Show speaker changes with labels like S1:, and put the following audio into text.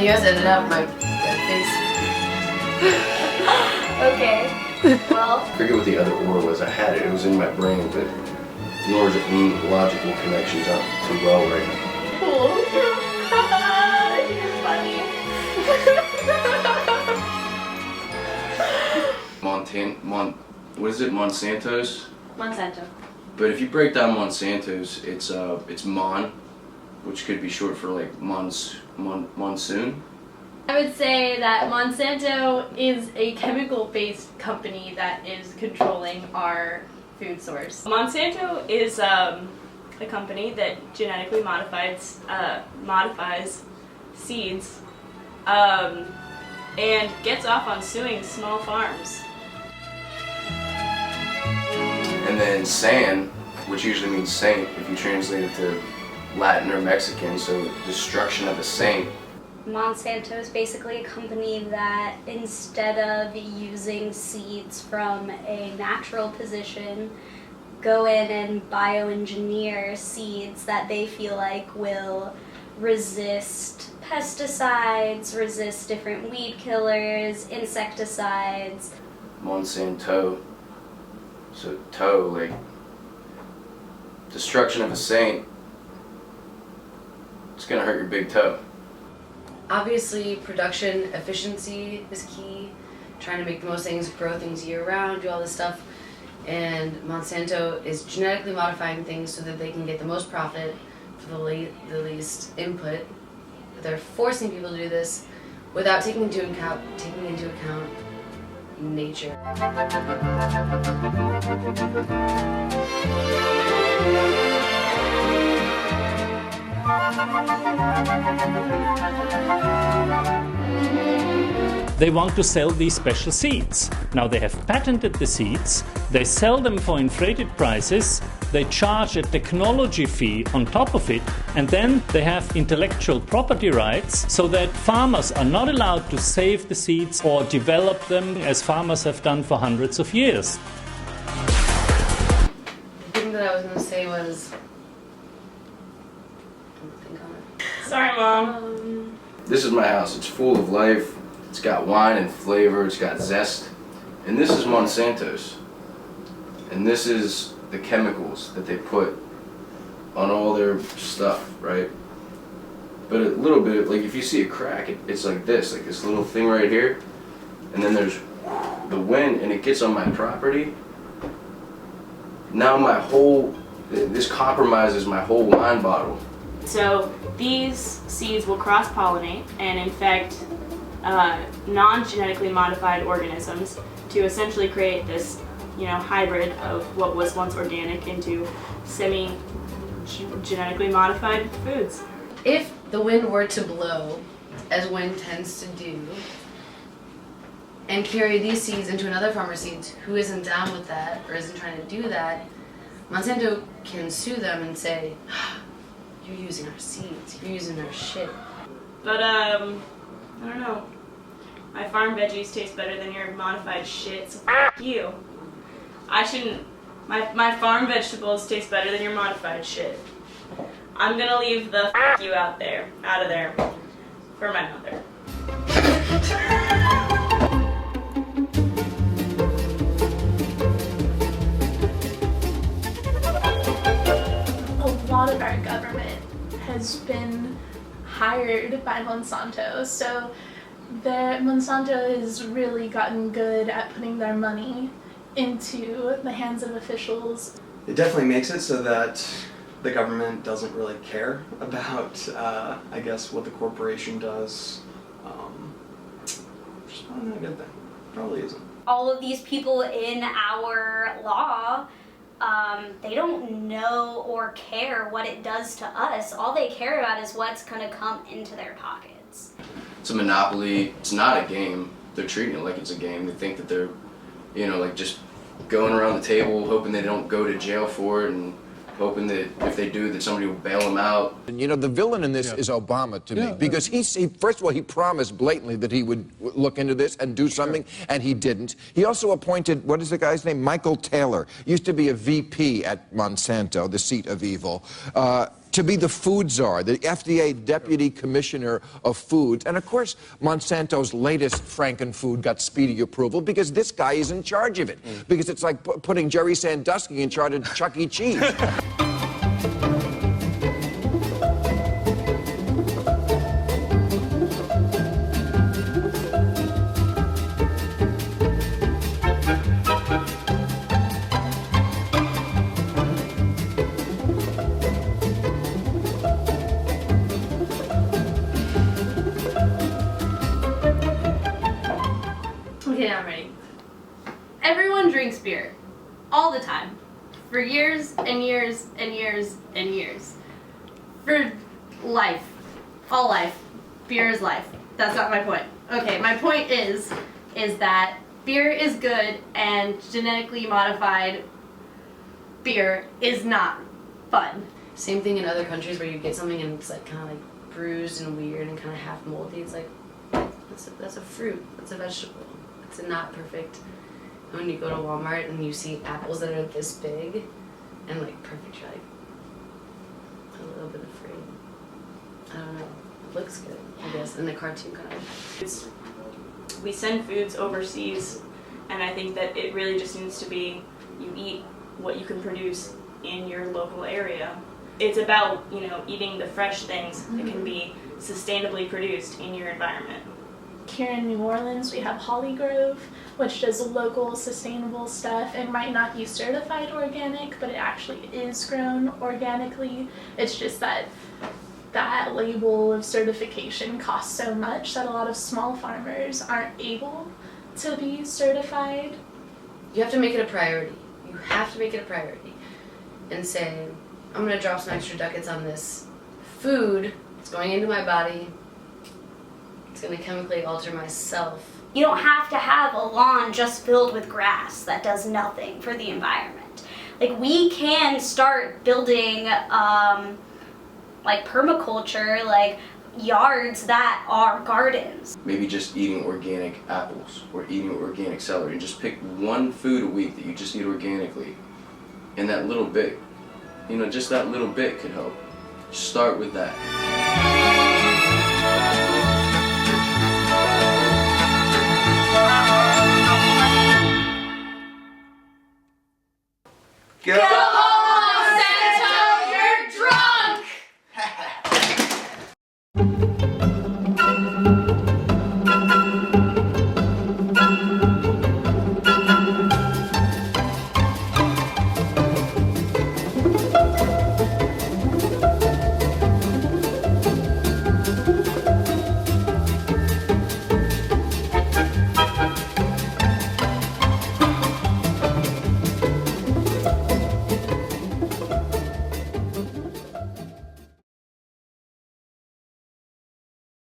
S1: You guys ended up my face.
S2: Okay. Well.
S3: I forget what the other or was. I had it. It was in my brain, but yours logical connections aren't too well right now.
S2: Cool. You're funny.
S3: What is it? Monsanto's?
S2: Monsanto.
S3: But if you break down Monsanto's, it's Mon, which could be short for like monsoon.
S4: I would say that Monsanto is a chemical-based company that is controlling our food source.
S5: Monsanto is a company that genetically modifies seeds and gets off on suing small farms.
S3: And then San, which usually means saint if you translate it to Latin or Mexican, so destruction of a saint.
S2: Monsanto is basically a company that instead of using seeds from a natural position, go in and bioengineer seeds that they feel like will resist pesticides, resist different weed killers, insecticides.
S3: Monsanto. So toe, like destruction of a saint. It's gonna hurt your big toe.
S1: Obviously, production efficiency is key. Trying to make the most things, grow things year round, do all this stuff. And Monsanto is genetically modifying things so that they can get the most profit for the least input. They're forcing people to do this without taking into account nature.
S6: They want to sell these special seeds. Now they have patented the seeds, they sell them for inflated prices, they charge a technology fee on top of it, and then they have intellectual property rights so that farmers are not allowed to save the seeds or develop them as farmers have done for hundreds of years.
S1: The thing that I was going to say was...
S5: Sorry, Mom.
S3: This is my house. It's full of life. It's got wine and flavor. It's got zest. And this is Monsanto's. And this is the chemicals that they put on all their stuff, right? But a little bit, like if you see a crack, it's like this little thing right here. And then there's the wind and it gets on my property. Now this compromises my whole wine bottle.
S5: So these seeds will cross-pollinate and infect non-genetically modified organisms to essentially create this, hybrid of what was once organic into semi-genetically modified foods.
S1: If the wind were to blow, as wind tends to do, and carry these seeds into another farmer's seeds who isn't down with that or isn't trying to do that, Monsanto can sue them and say, you're using our seeds, you're using our shit.
S5: But, I don't know. My farm veggies taste better than your modified shit, so f*** you. I shouldn't... My farm vegetables taste better than your modified shit. I'm gonna leave the f*** you out of there, for my mother.
S4: A lot of our government has been hired by Monsanto, so Monsanto has really gotten good at putting their money into the hands of officials.
S7: It definitely makes it so that the government doesn't really care about, I guess, what the corporation does. Which is probably not a good thing. Probably isn't.
S2: All of these people in our law, they don't know or care what it does to us. All they care about is what's going to come into their pockets.
S3: It's a monopoly. It's not a game. They're treating it like it's a game. They think that they're, like just going around the table hoping they don't go to jail for it and hoping that if they do that somebody will bail them out.
S8: And the villain in this is Obama to me, because he first of all, he promised blatantly that he would look into this and do something, and he didn't. He also appointed, what is the guy's name? Michael Taylor. Used to be a VP at Monsanto, the seat of evil. to be the food czar, the FDA deputy commissioner of foods. And of course, Monsanto's latest Frankenfood got speedy approval because this guy is in charge of it. Because it's like putting Jerry Sandusky in charge of Chuck E. Cheese.
S9: Okay, I'm ready. Everyone drinks beer. All the time. For years and years and years and years. For life. All life. Beer is life. That's not my point. Okay, my point is that beer is good and genetically modified beer is not fun.
S1: Same thing in other countries where you get something and it's like kind of like bruised and weird and kind of half moldy. It's like, that's a fruit. That's a vegetable. It's not perfect. And when you go to Walmart and you see apples that are this big and like perfect, you're like a little bit afraid. I don't know. It looks good, I guess, in the cartoon kind of.
S5: We send foods overseas, and I think that it really just needs to be you eat what you can produce in your local area. It's about, eating the fresh things that can be sustainably produced in your environment.
S4: Here in New Orleans, we have Holly Grove, which does local sustainable stuff and might not be certified organic, but it actually is grown organically. It's just that that label of certification costs so much that a lot of small farmers aren't able to be certified.
S1: You have to make it a priority. You have to make it a priority and say, I'm going to drop some extra ducats on this food. It's going into my body. It's going to chemically alter myself.
S2: You don't have to have a lawn just filled with grass that does nothing for the environment. Like, we can start building like permaculture, like yards that are gardens.
S3: Maybe just eating organic apples or eating organic celery, and just pick one food a week that you just eat organically. And that little bit, just that little bit could help. Start with that.
S5: Go home, Monsanto! You're drunk!